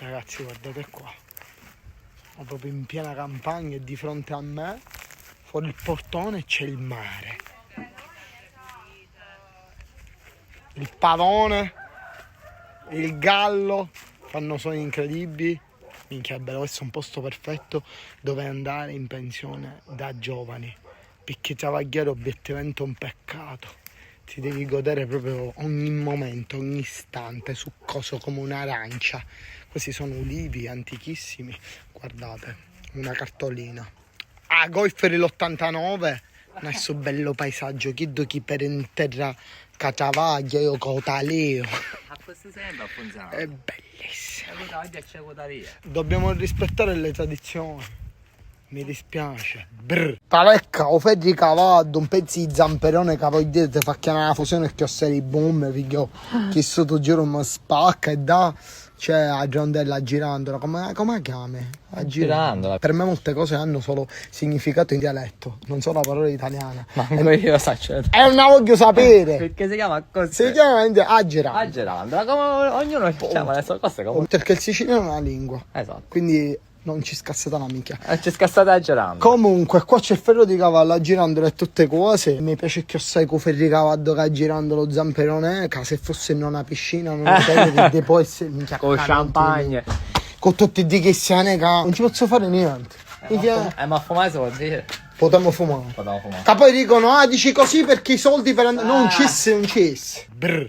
Ragazzi, guardate qua. Ho proprio in piena campagna e di fronte a me, fuori il portone, c'è il mare. Il pavone, il gallo fanno suoni incredibili. Minchia, bello, questo è un posto perfetto dove andare in pensione da giovani. Perché Travagliare obiettivamente è un peccato. Ti devi godere proprio ogni momento, ogni istante, succoso come un'arancia. Questi sono ulivi antichissimi. Guardate, una cartolina. A Golferi l'89, questo bello paesaggio. Chiedo chi per interra Catavaglia, io Cotaleo. A questo sempre funziona. È bellissimo. Oggi c'è votaria. Dobbiamo rispettare le tradizioni. Mi dispiace. Brr. Talecca, o fai di cavallo, un pezzo di zamperone che voi dite fa chiamare la fusione e che ho sei boom, figlio. Chi sotto giro mi spacca e da. C'è a Giondella girandola, come la chiami? A Girandola. Per me molte cose hanno solo significato in dialetto, non sono la parola italiana. Ma io lo so, certo. E non la voglio sapere. Perché si chiama così? Si chiama a girandola. A Gerandola, come ognuno chiama le sue cose come. Perché il siciliano è una lingua. Esatto. Quindi non ci scassata la minchia. C'è scassata a Gerandola. Comunque, qua c'è il ferro di cavallo a girandolo e tutte cose. Mi piace che ho sai con ferri di cavallo che a girando lo zamperone. Che se fosse in una piscina, non so, di può essere minchia. Con champagne. Con tutti i dichissiane che non ci posso fare niente. Ma fumare si può dire? Potremmo fumare. Potremmo fumare. Che poi dicono, dici così perché i soldi per andare. Non ci. Brr.